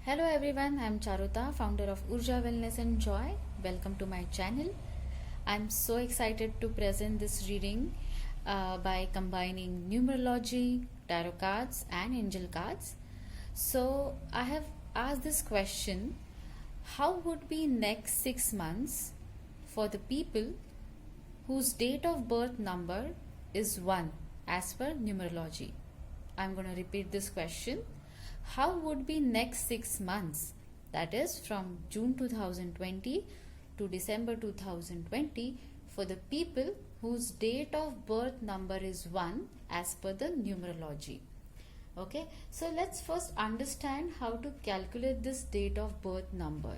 Hello everyone, I'm Charuta, founder of Urja Wellness and Joy. Welcome to my channel. I'm so excited to present this reading by combining numerology, tarot cards, and angel cards. So, I have asked this question: how would be next 6 months for the people whose date of birth number is 1 as per numerology? I'm going to repeat this question. How would be next 6 months, that is from June 2020 to December 2020, for the people whose date of birth number is 1 as per the numerology? Okay, so let's first understand how to calculate this date of birth number.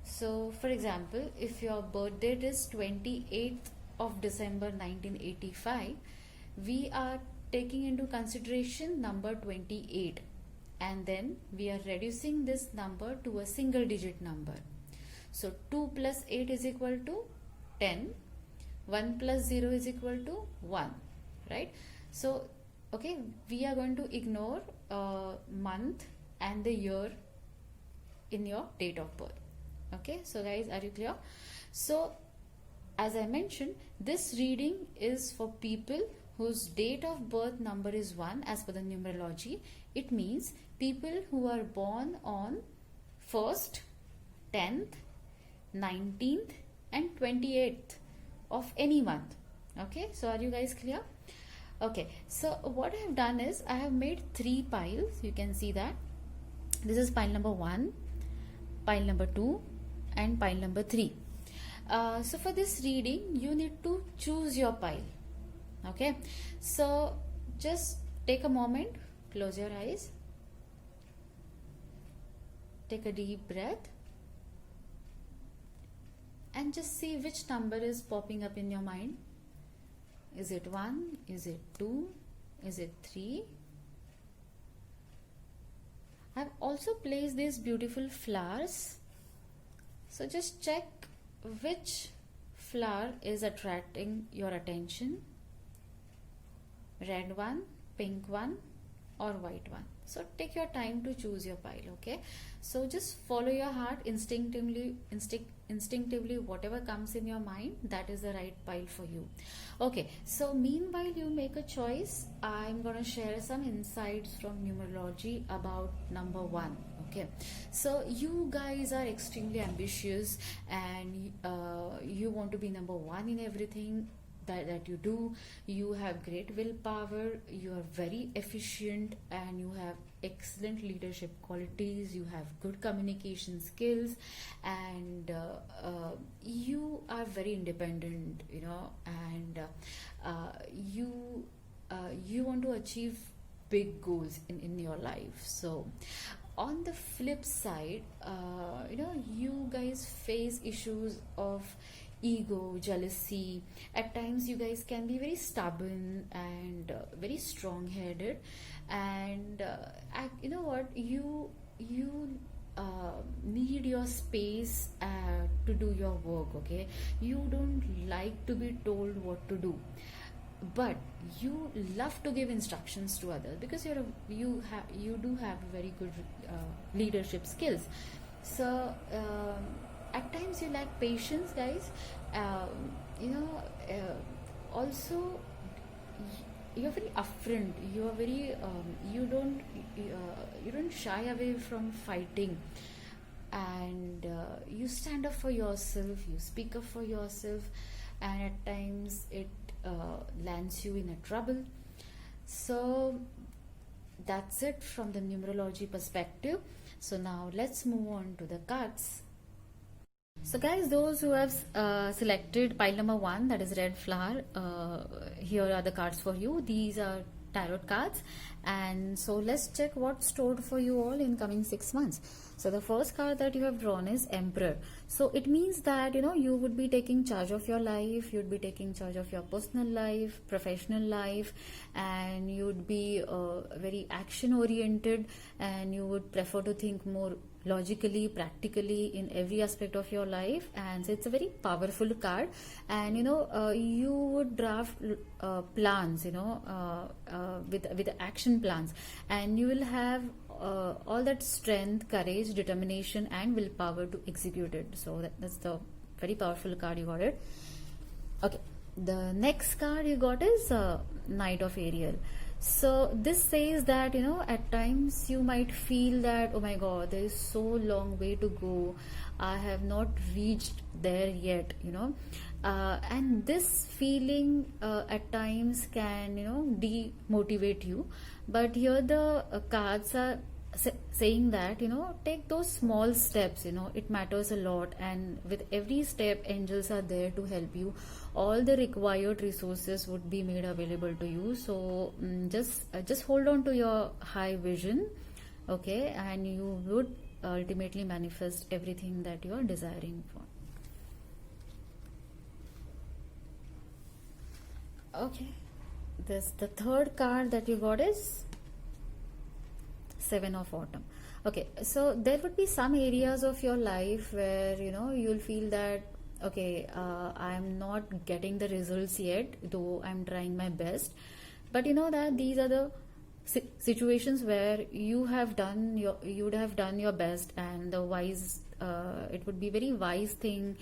So for example, if your birth date is 28th of December 1985, we are taking into consideration number 28, and then we are reducing this number to a single digit number. So 2 plus 8 is equal to 10, 1 plus 0 is equal to 1, right? So okay, we are going to ignore month and the year in your date of birth. Okay, so guys, are you clear? So as I mentioned, this reading is for people whose date of birth number is 1 as per the numerology. It means people who are born on 1st, 10th, 19th and 28th of any month. Okay, so are you guys clear? Okay, so what I have done is I have made 3 piles. You can see that this is pile number 1, pile number 2 and pile number 3. So for this reading you need to choose your pile. Okay, so just take a moment, close your eyes, take a deep breath and just see which number is popping up in your mind. Is it 1? Is it 2? Is it 3? I've also placed these beautiful flowers. So just check which flower is attracting your attention. Red one, pink one or white one. So take your time to choose your pile. Okay, so just follow your heart instinctively, whatever comes in your mind, that is the right pile for you. Okay, so meanwhile you make a choice, I'm gonna share some insights from numerology about number 1. Okay, so you guys are extremely ambitious and you want to be number 1 in everything that you do. You have great willpower, you are very efficient and you have excellent leadership qualities, you have good communication skills and you are very independent, you know, and you want to achieve big goals in your life. So on the flip side, you guys face issues of ego, jealousy. At times you guys can be very stubborn and very strong-headed, and you know what, you need your space to do your work. Okay, you don't like to be told what to do, but you love to give instructions to others because you do have very good leadership skills. So at times you lack patience, guys. Also you're very upfront, you are very you don't shy away from fighting, and you stand up for yourself, you speak up for yourself, and at times it lands you in a trouble. So that's it from the numerology perspective. So now let's move on to the cards. So guys, those who have selected pile number 1, that is red flower, here are the cards for you. These are tarot cards, and so let's check what's stored for you all in coming 6 months. So the first card that you have drawn is Emperor. So it means that you would be taking charge of your life, you'd be taking charge of your personal life, professional life, and you'd be very action oriented, and you would prefer to think more logically, practically in every aspect of your life, and it's a very powerful card. And you would draft plans, with action plans, and you will have all that strength, courage, determination, and willpower to execute it. So that's the very powerful card you got it. Okay, the next card you got is Knight of Ariel. So this says that at times you might feel that, oh my god, there is so long way to go, I have not reached there yet, and this feeling at times can demotivate you. But here the cards are saying that take those small steps, it matters a lot, and with every step angels are there to help you. All the required resources would be made available to you. So just hold on to your high vision, okay, and you would ultimately manifest everything that you are desiring for. Okay, the third card that you got is Seven of Autumn. Okay, so there would be some areas of your life where you'll feel that, okay, I'm not getting the results yet, though I'm trying my best. But that these are the situations where you would have done your best, and the wise it would be very wise thing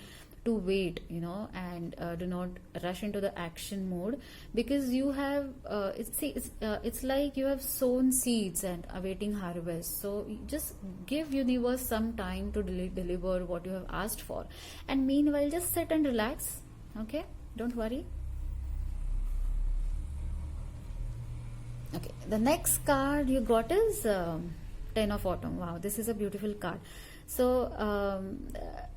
to wait, and do not rush into the action mode, because you have it's like you have sown seeds and awaiting harvest. So you just give universe some time to deliver what you have asked for, and meanwhile just sit and relax. Okay, don't worry. Okay, the next card you got is Ten of Autumn. Wow, this is a beautiful card. So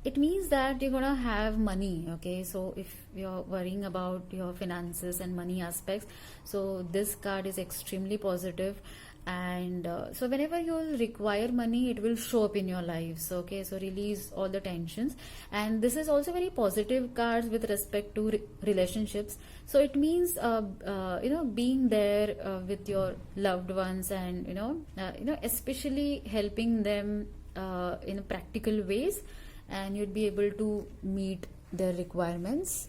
it means that you're gonna have money. Okay, so if you're worrying about your finances and money aspects, so this card is extremely positive. And so whenever you'll require money, it will show up in your lives. Okay, so release all the tensions. And this is also very positive cards with respect to relationships. So it means being there with your loved ones, and especially helping them in practical ways, and you'd be able to meet their requirements.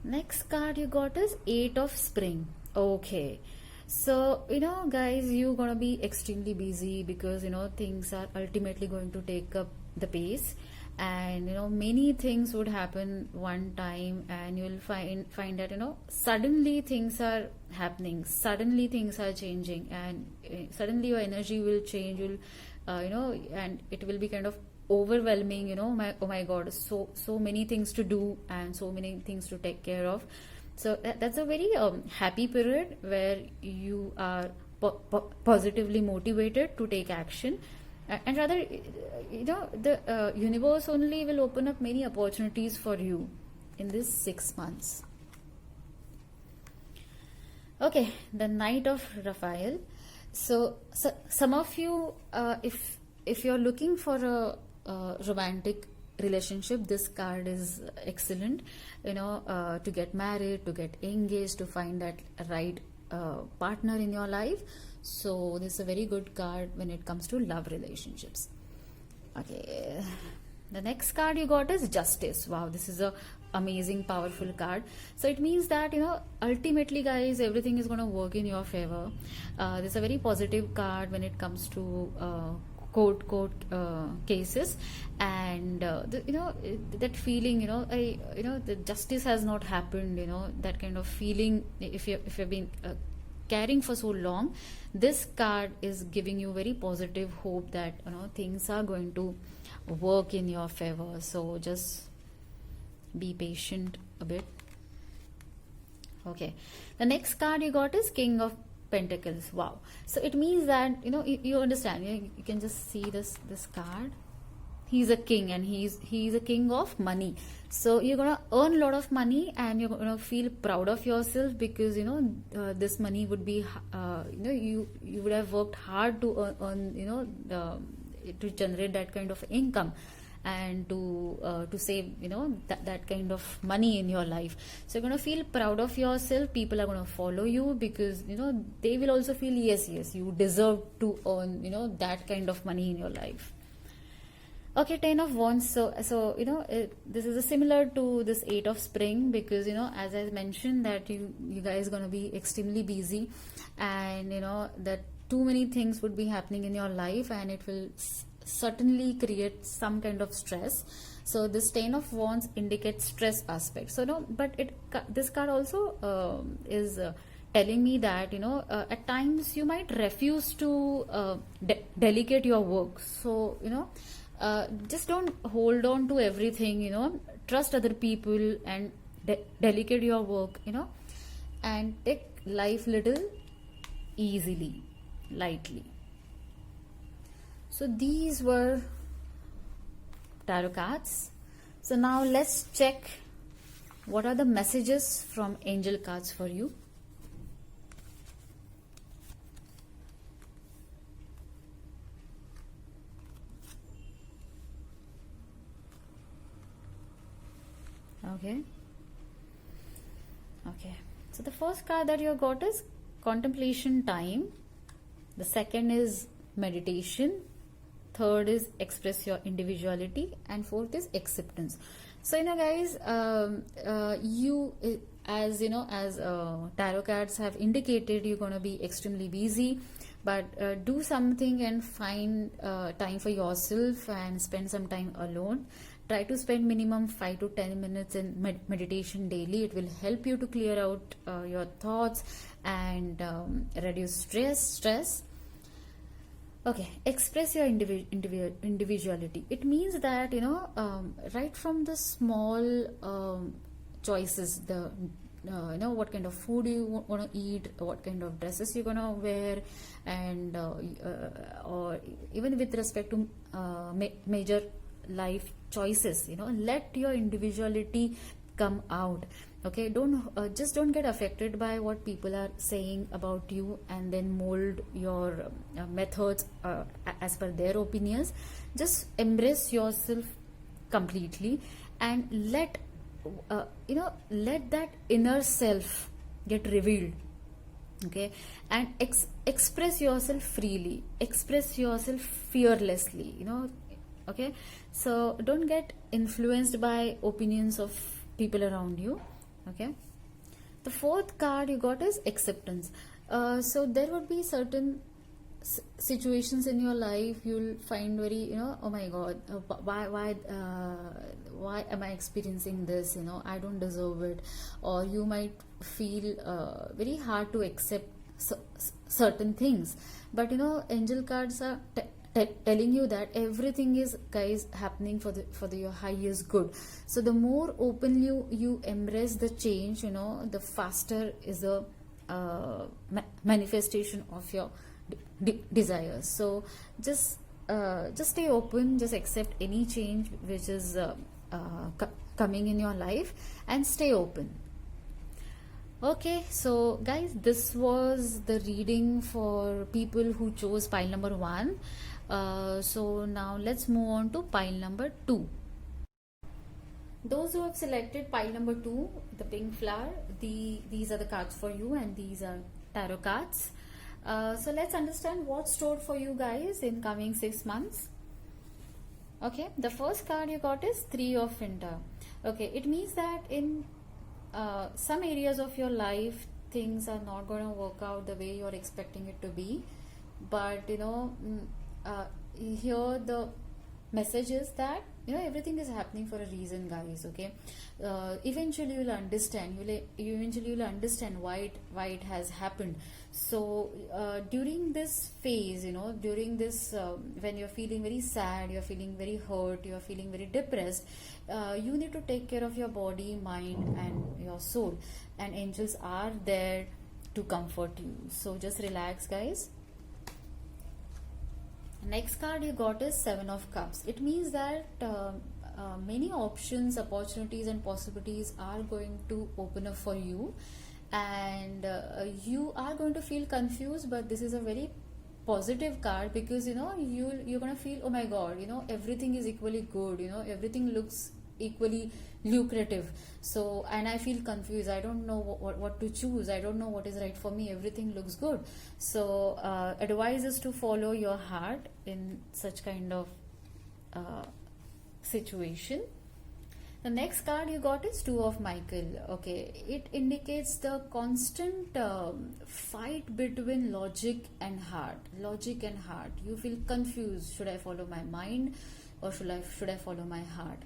Next card you got is Eight of Spring. Okay, so guys, you're gonna be extremely busy, because things are ultimately going to take up the pace, and many things would happen one time, and you'll find that suddenly things are happening, suddenly things are changing, and suddenly your energy will change. You'll and it will be kind of overwhelming. Oh my god, so many things to do and so many things to take care of. So that's a very happy period where you are positively motivated to take action, and rather the universe only will open up many opportunities for you in this 6 months. Okay, the Knight of Raphael. So some of you, if you're looking for a romantic relationship, this card is excellent. To get married, to get engaged, to find that right partner in your life. So this is a very good card when it comes to love relationships. Okay, the next card you got is Justice. Wow, this is a amazing, powerful card. So it means that ultimately, guys, everything is going to work in your favor. This is a very positive card when it comes to court cases, and that feeling, the justice has not happened, that kind of feeling, if you've been carrying for so long. This card is giving you very positive hope that things are going to work in your favor. So just be patient a bit. Okay, the next card you got is King of Pentacles. Wow, so it means that you understand, you can just see this card. He's a king, and he's a king of money. So you're gonna earn a lot of money, and you're gonna feel proud of yourself, because this money would be you would have worked hard to earn to generate that kind of income. and to save, that kind of money in your life. So you're going to feel proud of yourself. People are going to follow you because they will also feel, yes, you deserve to earn that kind of money in your life. Okay, 10 of wands. This is similar to this 8 of spring, because as I mentioned that you guys gonna be extremely busy, and that too many things would be happening in your life, and it will certainly create some kind of stress. So this 10 of wands indicates stress aspect. So but this card also is telling me that at times you might refuse to delegate your work. So just don't hold on to everything. Trust other people and delegate your work, and take life little easily, lightly. So these were tarot cards. So now let's check what are the messages from angel cards for you. Okay. So the first card that you got is contemplation time. The second is meditation. Third is express your individuality, and fourth is acceptance. So guys, as tarot cards have indicated, you're going to be extremely busy, but do something and find time for yourself and spend some time alone. Try to spend minimum 5 to 10 minutes in meditation daily. It will help you to clear out your thoughts and reduce stress. Okay, express your individuality. It means that right from the small choices, the what kind of food you want to eat, what kind of dresses you're gonna wear, and or even with respect to major life choices, let your individuality come out. Okay, don't get affected by what people are saying about you and then mold your methods as per their opinions. Just embrace yourself completely, and let that inner self get revealed. Okay, and express yourself freely, express yourself fearlessly. Okay, so don't get influenced by opinions of people around you. Okay, the fourth card you got is acceptance. So there would be certain situations in your life you'll find very oh my god, why am I experiencing this, I don't deserve it, or you might feel very hard to accept certain things. But angel cards are telling you that everything is, guys, happening for your highest good. So the more openly you embrace the change, the faster is the manifestation of your desires. So just stay open, just accept any change which is coming in your life, and stay open. Okay, so guys, this was the reading for people who chose pile number 1. So now let's move on to pile number 2. Those who have selected pile number 2, the pink flower, these are the cards for you, and these are tarot cards. So let's understand what's stored for you guys in coming 6 months. Okay, the first card you got is 3 of Fenta. Okay, it means that in some areas of your life things are not going to work out the way you're expecting it to be, but here the message is that everything is happening for a reason, guys. Okay, eventually you'll understand. You'll understand why it has happened. So during this phase, during this when you're feeling very sad, you're feeling very hurt, you're feeling very depressed, you need to take care of your body, mind, and your soul. And angels are there to comfort you. So just relax, guys. Next card you got is 7 of Cups. It means that many options, opportunities, and possibilities are going to open up for you, and you are going to feel confused, but this is a very positive card, because you're gonna feel, oh my god, everything is equally good, everything looks equally lucrative. So, and I feel confused, I don't know what to choose, I don't know what is right for me, everything looks good. So advice is to follow your heart in such kind of uh, situation. The next card you got is Two of Michael. Okay, it indicates the constant fight between logic and heart. Logic and heart. You feel confused. Should I follow my mind, or should I follow my heart?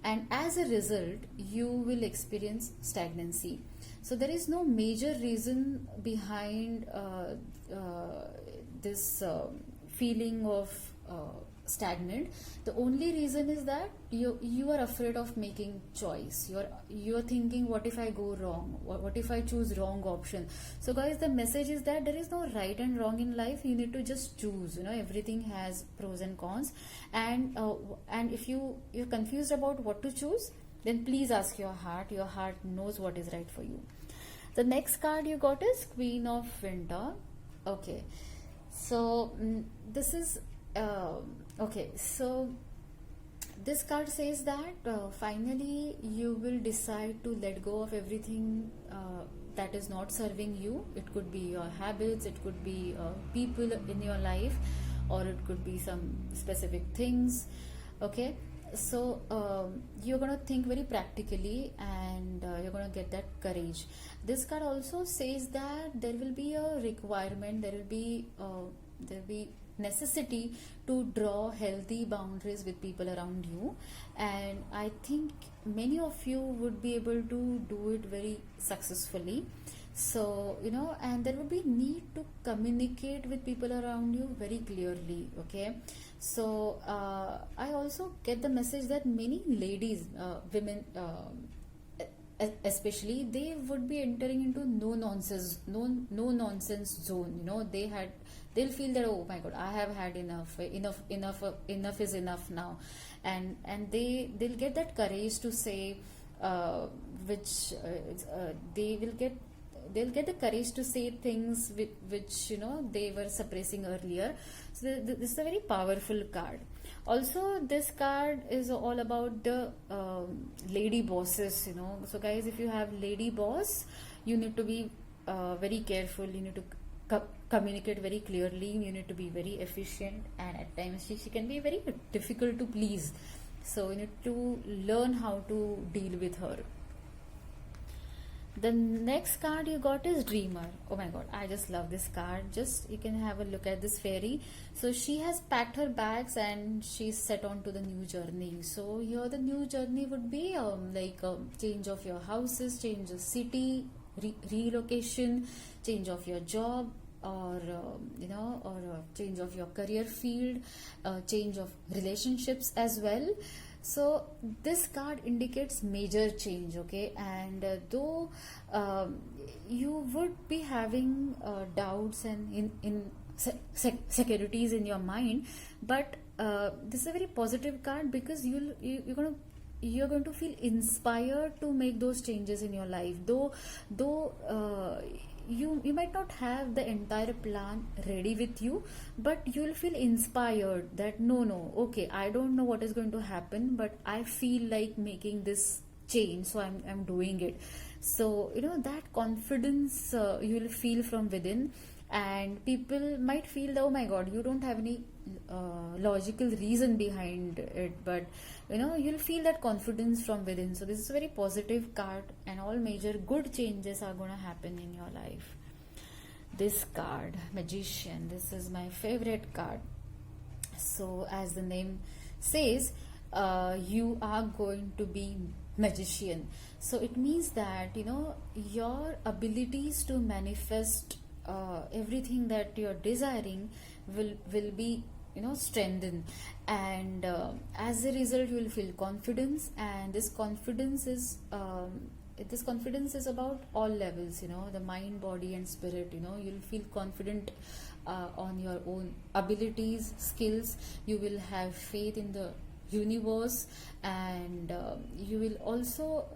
And as a result, you will experience stagnancy. So there is no major reason behind this feeling of stagnant. The only reason is that you are afraid of making choice. You're thinking, what if I go wrong, what if I choose wrong option? So guys, the message is that there is no right and wrong in life, you need to just choose. Everything has pros and cons. And if you're confused about what to choose, then please ask your heart. Your heart knows what is right for you. The next card you got is Queen of Winter. Okay, so this is okay, so this card says that finally you will decide to let go of everything that is not serving you. It could be your habits, it could be people in your life, or it could be some specific things. Okay, so you're going to think very practically, and you're going to get that courage. This card also says that there will be a requirement, there will be necessity to draw healthy boundaries with people around you, and I think many of you would be able to do it very successfully. So and there would be need to communicate with people around you very clearly. Okay, so I also get the message that many ladies, women especially, they would be entering into no nonsense zone. They'll feel that, oh my god, I have had enough is enough now. And they'll get that courage to say, which they'll get the courage to say things which they were suppressing earlier. So this is a very powerful card. Also, this card is all about the lady bosses. So guys, if you have lady boss, you need to be very careful. You need to communicate very clearly. You need to be very efficient, and at times she can be very difficult to please. So you need to learn how to deal with her. The next card you got is Dreamer. Oh my god, I just love this card. Just you can have a look at this fairy. So she has packed her bags and she's set on to the new journey. So here the new journey would be like change of your houses, change of city, relocation, change of your job, or change of your career field, change of relationships as well. So this card indicates major change. Okay, and though you would be having doubts and securities in your mind, but this is a very positive card, because you're going to feel inspired to make those changes in your life. Though you might not have the entire plan ready with you, but you'll feel inspired that no, okay, I don't know what is going to happen, but I feel like making this change, so I'm doing it. So that confidence you'll feel from within. And people might feel that, oh my god, you don't have any logical reason behind it, but you'll feel that confidence from within. So this is a very positive card, and all major good changes are going to happen in your life. This card, Magician, this is my favorite card. So as the name says, you are going to be magician. So it means that your abilities to manifest everything that you're desiring will be strengthened, and as a result you will feel confidence. And this confidence is about all levels, the mind, body and spirit. You'll feel confident on your own abilities, skills. You will have faith in the universe, and you will also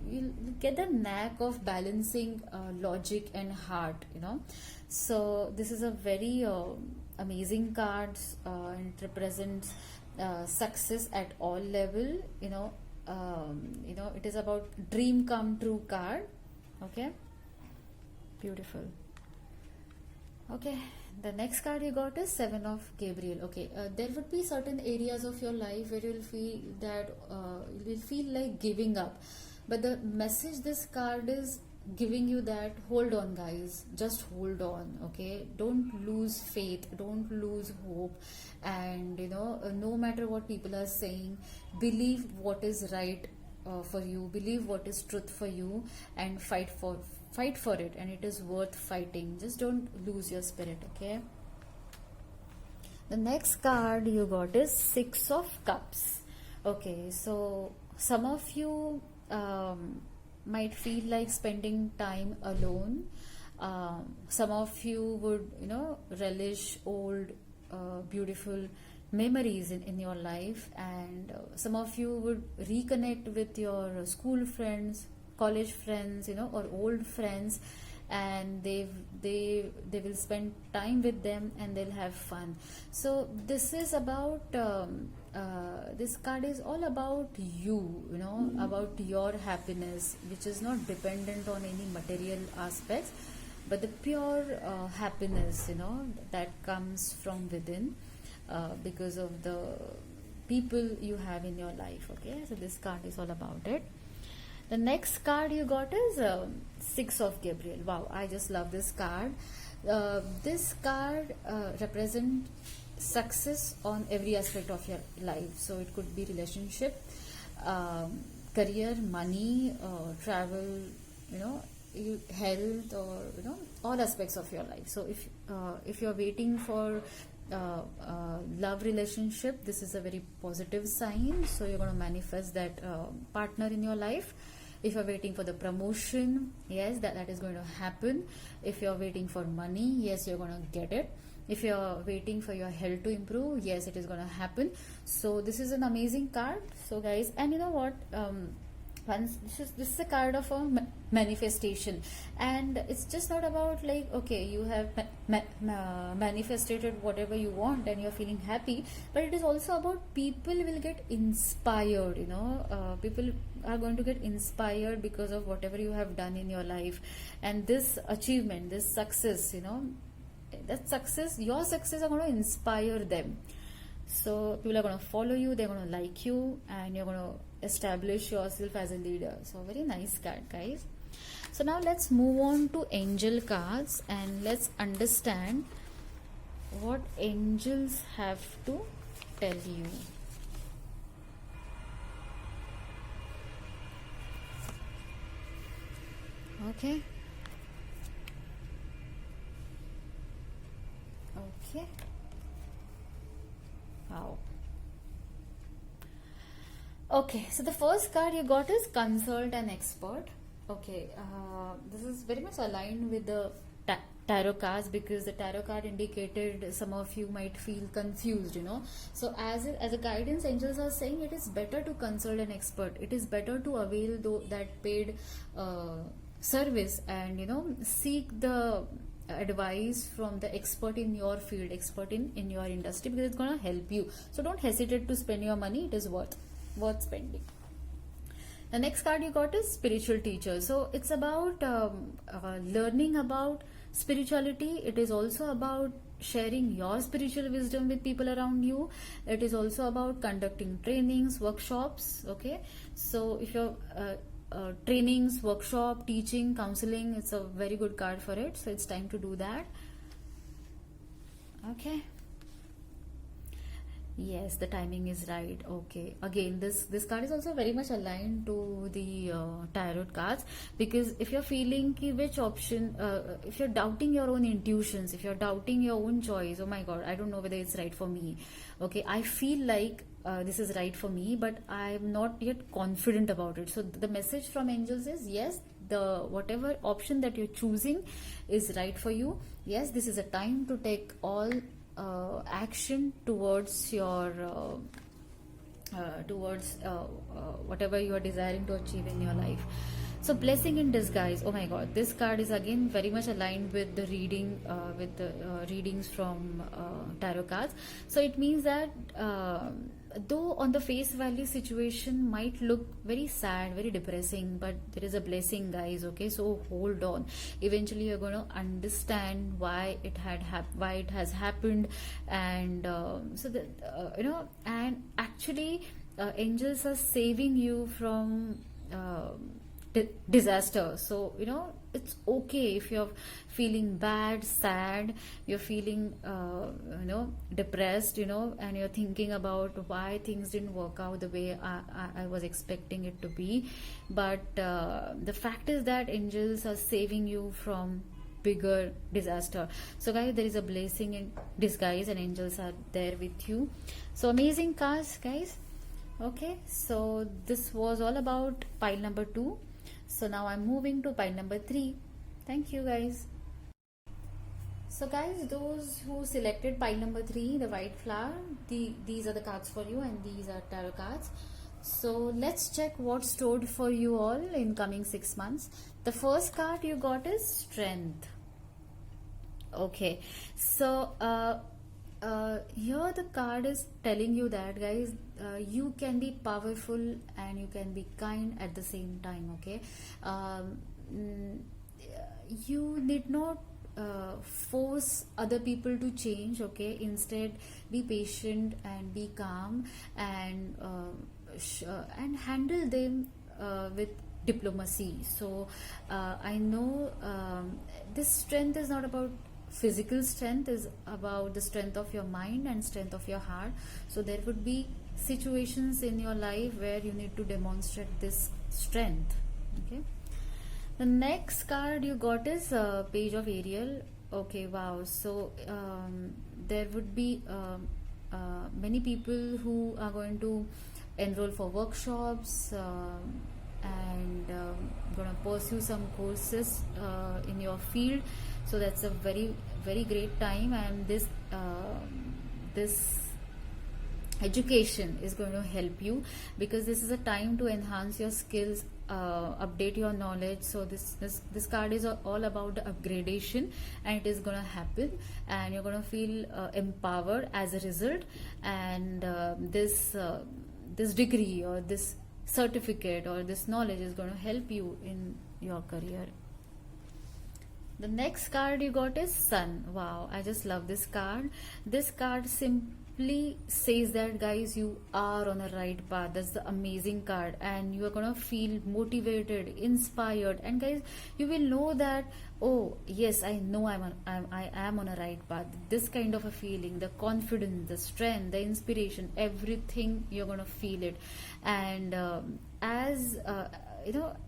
you'll get the knack of balancing logic and heart. So this is a very amazing cards, and it represents success at all level. It is about dream come true card. Okay, beautiful. Okay, the next card you got is Seven of Gabriel. Okay, there would be certain areas of your life where you'll feel that you'll feel like giving up, but the message this card is giving you that hold on, guys, just hold on. Okay, don't lose faith, don't lose hope, and no matter what people are saying, believe what is right for you, believe what is truth for you, and fight for it, and it is worth fighting. Just don't lose your spirit. Okay, the next card you got is Six of Cups. Okay, so some of you might feel like spending time alone. Some of you would relish old beautiful memories in your life, and some of you would reconnect with your school friends, college friends, or old friends, and they will spend time with them and they'll have fun. So this is about this card is all about you, about your happiness, which is not dependent on any material aspects, but the pure happiness that comes from within, because of the people you have in your life. Okay, so this card is all about it. The next card you got is Six of Gabriel. Wow, I just love this card. This card represents success on every aspect of your life. So it could be relationship, career, money, travel, health, or all aspects of your life. So if you're waiting for love relationship, this is a very positive sign. So you're going to manifest that partner in your life. If you're waiting for the promotion, yes, that is going to happen. If you're waiting for money, yes, you're going to get it. If you're waiting for your health to improve, yes, it is going to happen. So this is an amazing card. So guys, and you know what, once this is a card of a manifestation, and it's just not about like, okay, you have manifested whatever you want and you're feeling happy, but it is also about people will get inspired. People are going to get inspired because of whatever you have done in your life, and this achievement, this success, that success, your success are going to inspire them. So people are going to follow you, they're going to like you, and you're going to establish yourself as a leader. So very nice card, guys. So now let's move on to angel cards, and let's understand what angels have to tell you. Okay. Okay. Wow. Okay, so the first card you got is Consult an Expert. Okay, this is very much aligned with the tarot cards, because the tarot card indicated some of you might feel confused. So as a guidance, angels are saying it is better to consult an expert. It is better to avail that paid service, and seek the advice from the expert in your field, expert in your industry, because it's going to help you. So don't hesitate to spend your money. It is worth spending. The next card you got is Spiritual Teacher. So it's about learning about spirituality. It is also about sharing your spiritual wisdom with people around you. It is also about conducting trainings, workshops. Okay, so if you're trainings, workshop, teaching, counseling, it's a very good card for it. So it's time to do that. Okay. Yes, the timing is right. Okay, again, this card is also very much aligned to the tarot cards, because if you're feeling ki which option, if you're doubting your own intuitions, if you're doubting your own choice, oh my god, I don't know whether it's right for me. Okay, I feel like this is right for me, but I'm not yet confident about it. So the message from angels is, yes, the whatever option that you're choosing is right for you. Yes, this is a time to take all action towards your whatever you are desiring to achieve in your life. So blessing in disguise. Oh my God, this card is again very much aligned with the readings from tarot cards. So it means that though on the face value situation might look very sad, very depressing, but there is a blessing, guys. Okay, so hold on. Eventually, you're going to understand why why it has happened, and so that and actually, angels are saving you from. Disaster. So it's okay if you're feeling bad, sad, you're feeling depressed, and you're thinking about why things didn't work out the way I was expecting it to be. But the fact is that angels are saving you from bigger disaster. So guys, there is a blessing in disguise and angels are there with you. So amazing cards, guys. Okay, so this was all about pile number 2. So now I'm moving to pile number 3. Thank you, guys. So guys, those who selected pile number 3, the white flower, these are the cards for you, and these are tarot cards. So let's check what's stored for you all in coming 6 months. The first card you got is strength. Okay, so here the card is telling you that, guys, you can be powerful and you can be kind at the same time. Okay, you need not force other people to change. Okay, instead be patient and be calm, and handle them with diplomacy. So I know this strength is not about physical strength, is about the strength of your mind and strength of your heart. So there would be situations in your life where you need to demonstrate this strength. Okay, the next card you got is Page of Ariel. Okay, wow. So there would be many people who are going to enroll for workshops and gonna pursue some courses in your field. So that's a very, very great time, and this education is going to help you, because this is a time to enhance your skills, update your knowledge. So this card is all about the upgradation, and it is going to happen, and you're going to feel empowered as a result. And this degree or this certificate or this knowledge is going to help you in your career. The next card you got is Sun. Wow, I just love this card. This card simply says that, guys, you are on a right path. That's the amazing card, and you are gonna feel motivated, inspired, and guys, you will know that, oh yes, I know I am on a right path. This kind of a feeling, the confidence, the strength, the inspiration, everything, you're gonna feel it. And as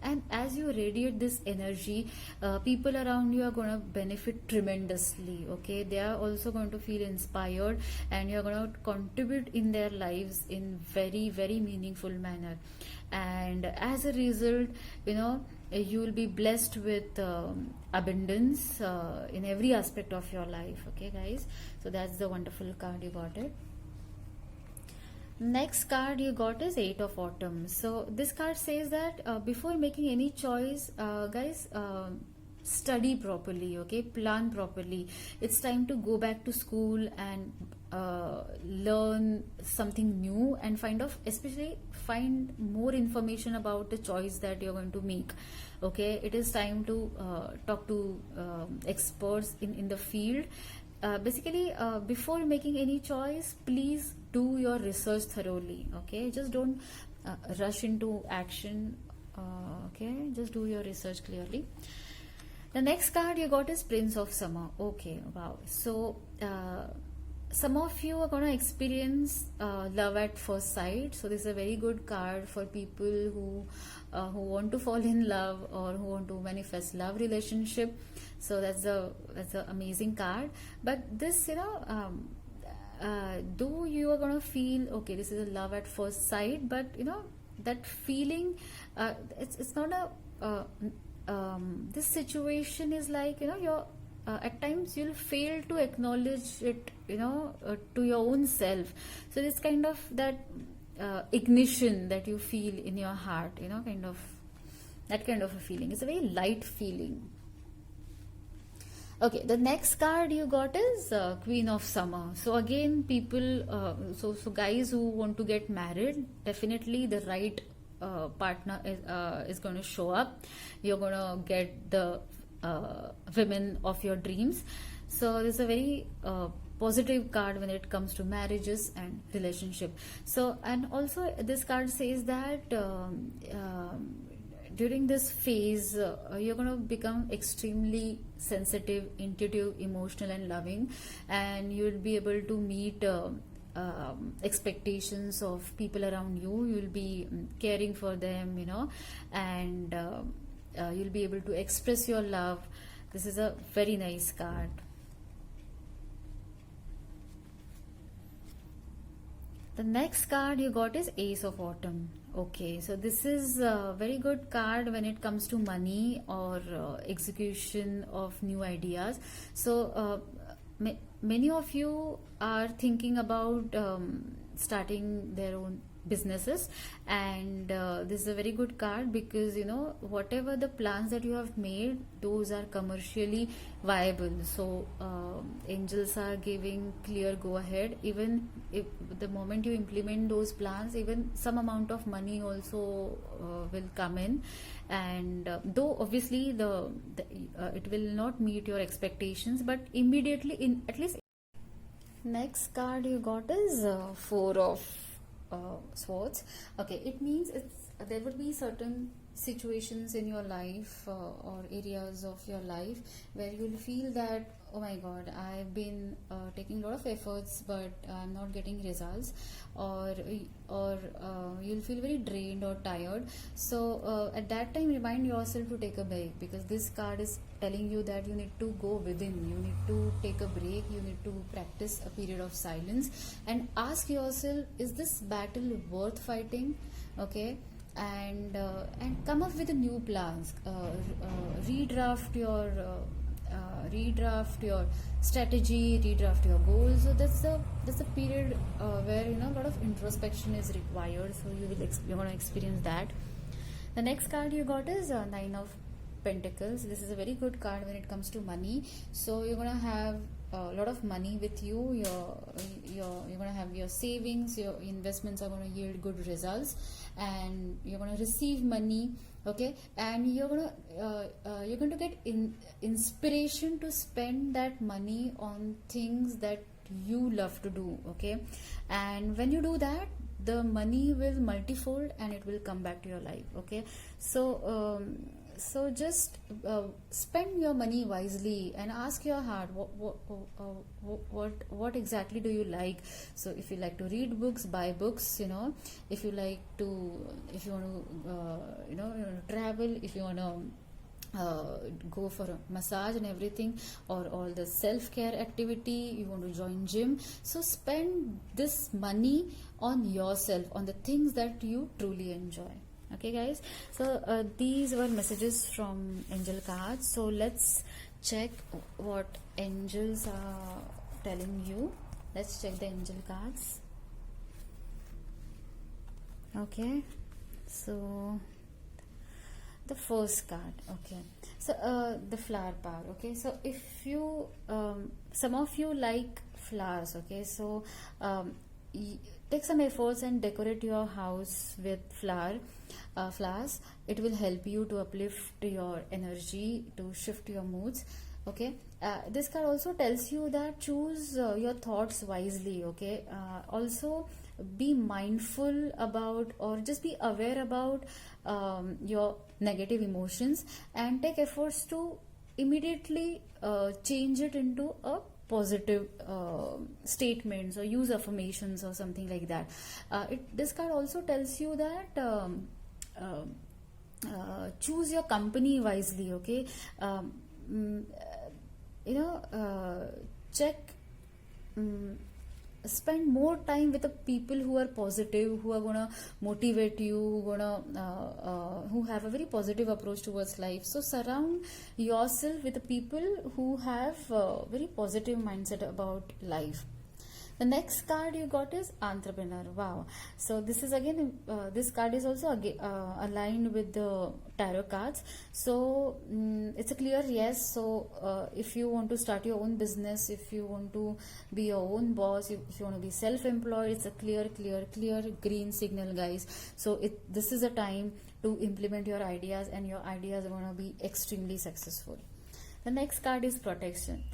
and as you radiate this energy, people around you are going to benefit tremendously. Okay, they are also going to feel inspired, and you're going to contribute in their lives in very, very meaningful manner. And as a result, you will be blessed with abundance in every aspect of your life. Okay, guys, so that's the wonderful card you got it. Next card you got is Eight of Autumn. So this card says that before making any choice, guys, study properly. Okay, plan properly. It's time to go back to school and learn something new, and especially find more information about the choice that you're going to make. Okay, it is time to talk to experts in the field. Basically, before making any choice, please do your research thoroughly. Okay, just don't rush into action. Okay, just do your research clearly. The next card you got is Prince of Summer. Okay, wow. So some of you are going to experience love at first sight. So this is a very good card for people who want to fall in love or who want to manifest love relationship. So that's a amazing card. But this, though you are going to feel, okay, this is a love at first sight, but that feeling, it's not a this situation is like, you're at times you'll fail to acknowledge it, to your own self. So this kind of that ignition that you feel in your heart, kind of That kind of a feeling. It's a very light feeling. Okay, the next card you got is Queen of Summer. So again, people, so guys who want to get married, definitely the right partner is going to show up. You're going to get the women of your dreams. So this is a very positive card when it comes to marriages and relationship. So, and also this card says that during this phase, you're going to become extremely sensitive, intuitive, emotional, and loving, and you'll be able to meet expectations of people around you. You'll be caring for them, and you'll be able to express your love. This is a very nice card. The next card you got is Ace of Autumn. Okay, so this is a very good card when it comes to money or execution of new ideas. So many of you are thinking about starting their own businesses, and this is a very good card because whatever the plans that you have made, those are commercially viable. So angels are giving clear go ahead. Even if the moment you implement those plans, even some amount of money also will come in, and though obviously the it will not meet your expectations, but immediately, in at least. Next card you got is Four of Swords. Okay, it means there would be certain situations in your life or areas of your life where you'll feel that, oh my god, I've been taking a lot of efforts but I'm not getting results, or you'll feel very drained or tired. So at that time, remind yourself to take a break, because this card is telling you that you need to go within, you need to take a break, you need to practice a period of silence and ask yourself, is this battle worth fighting? Okay, and come up with a new plans, redraft your strategy, redraft your goals. So that's a period where a lot of introspection is required, so you're going to experience that. The next card you got is Nine of Pentacles. This is a very good card when it comes to money. So you're going to have a lot of money with you. You're going to have your savings, your investments are going to yield good results, and you're going to receive money. Okay, and you're going to get inspiration to spend that money on things that you love to do. Okay, and when you do that, the money will multifold and it will come back to your life. Okay, so so just spend your money wisely and ask your heart, what exactly do you like. So if you like to read books, buy books. If you want to travel, if you want to go for a massage and everything, or all the self-care activity, you want to join gym, so spend this money on yourself, on the things that you truly enjoy. Okay guys, so these were messages from angel cards. So let's check what angels are telling you. Let's check the angel cards. Okay, so the first card. Okay, so the flower power. Okay, so if you some of you like flowers, okay, so take some efforts and decorate your house with flowers. It will help you to uplift your energy, to shift your moods. Okay, this card also tells you that choose your thoughts wisely. Okay, also be mindful about, or just be aware about your negative emotions, and take efforts to immediately change it into a positive statements, or use affirmations or something like that. This card also tells you that choose your company wisely. Okay, check, spend more time with the people who are positive, who are gonna motivate you, who have a very positive approach towards life. So surround yourself with the people who have a very positive mindset about life. The next card you got is entrepreneur. Wow. So this is again, this card is also again, aligned with the tarot cards. So it's a clear yes. So if you want to start your own business, if you want to be your own boss, if you want to be self-employed, it's a clear green signal, guys. So this is a time to implement your ideas, and your ideas are going to be extremely successful. The next card is protection.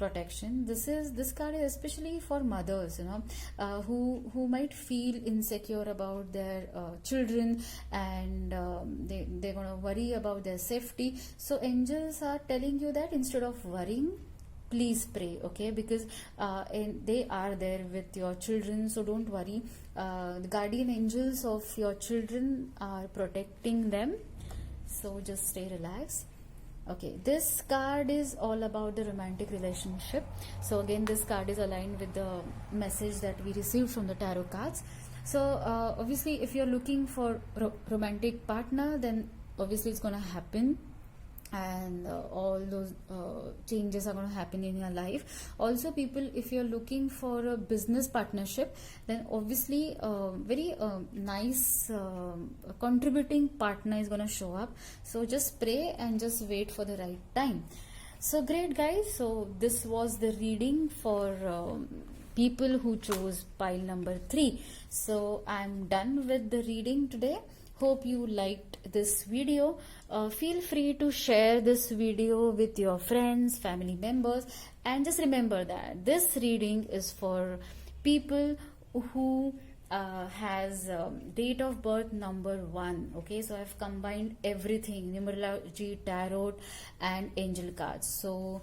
This card is especially for mothers, who might feel insecure about their children, and they're gonna worry about their safety. So angels are telling you that instead of worrying, please pray, okay? Because and they are there with your children, so don't worry. The guardian angels of your children are protecting them, so just stay relaxed. Okay, this card is all about the romantic relationship. So again, this card is aligned with the message that we received from the tarot cards. So obviously, if you're looking for romantic partner, then obviously it's going to happen, and all those changes are going to happen in your life. Also, people, if you're looking for a business partnership, then obviously very nice contributing partner is going to show up. So just pray and just wait for the right time. So great, guys. So this was the reading for people who chose pile number 3. So I'm done with the reading today. Hope you liked this video. Feel free to share this video with your friends, family members, and just remember that this reading is for people who has date of birth number 1. Okay, so I've combined everything: numerology, tarot, and angel cards. So